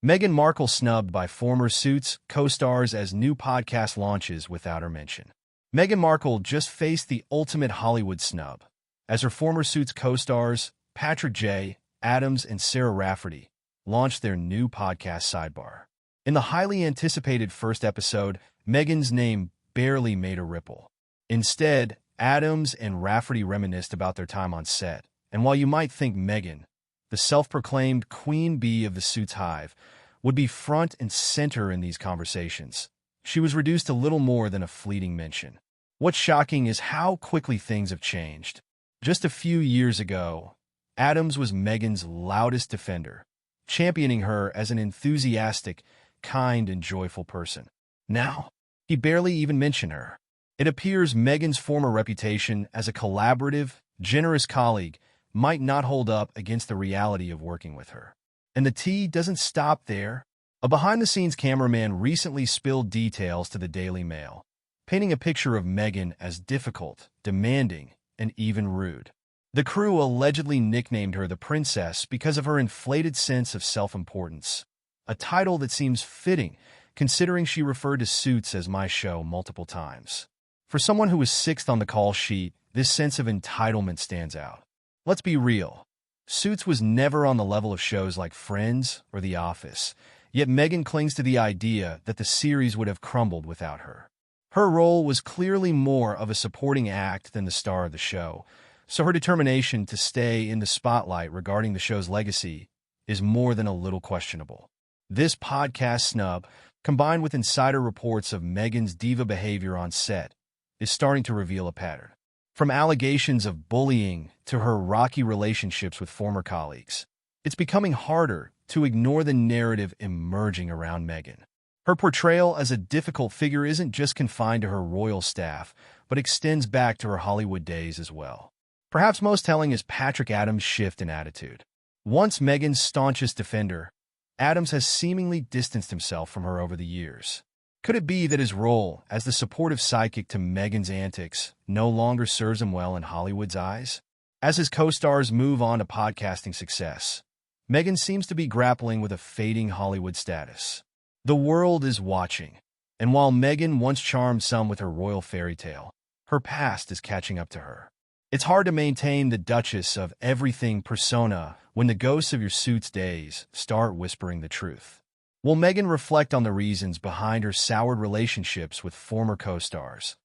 Meghan Markle snubbed by former Suits co-stars as new podcast launches without her mention. Meghan Markle just faced the ultimate Hollywood snub, as her former Suits co-stars, Patrick J. Adams and Sarah Rafferty, launched their new podcast sidebar. In the highly anticipated first episode, Meghan's name barely made a ripple. Instead, Adams and Rafferty reminisced about their time on set, and while you might think Meghan, the self-proclaimed queen bee of the Suits hive, would be front and center in these conversations, she was reduced to little more than a fleeting mention. What's shocking is how quickly things have changed. Just a few years ago, Adams was Meghan's loudest defender, championing her as an enthusiastic, kind, and joyful person. Now, he barely even mentioned her. It appears Meghan's former reputation as a collaborative, generous colleague might not hold up against the reality of working with her. And the tea doesn't stop there. A behind-the-scenes cameraman recently spilled details to the Daily Mail, painting a picture of Meghan as difficult, demanding, and even rude. The crew allegedly nicknamed her the princess because of her inflated sense of self-importance, a title that seems fitting considering she referred to Suits as my show multiple times. For someone who was sixth on the call sheet, this sense of entitlement stands out. Let's be real. Suits was never on the level of shows like Friends or The Office, yet Meghan clings to the idea that the series would have crumbled without her. Her role was clearly more of a supporting act than the star of the show, so her determination to stay in the spotlight regarding the show's legacy is more than a little questionable. This podcast snub, combined with insider reports of Meghan's diva behavior on set, is starting to reveal a pattern. From allegations of bullying to her rocky relationships with former colleagues, it's becoming harder to ignore the narrative emerging around Meghan. Her portrayal as a difficult figure isn't just confined to her royal staff, but extends back to her Hollywood days as well. Perhaps most telling is Patrick Adams' shift in attitude. Once Meghan's staunchest defender, Adams has seemingly distanced himself from her over the years. Could it be that his role as the supportive sidekick to Meghan's antics no longer serves him well in Hollywood's eyes? As his co-stars move on to podcasting success, Meghan seems to be grappling with a fading Hollywood status. The world is watching, and while Meghan once charmed some with her royal fairy tale, her past is catching up to her. It's hard to maintain the Duchess of Everything persona when the ghosts of your Suits days start whispering the truth. Will Meghan reflect on the reasons behind her soured relationships with former co-stars?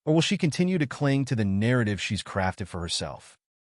Or will she continue to cling to the narrative she's crafted for herself?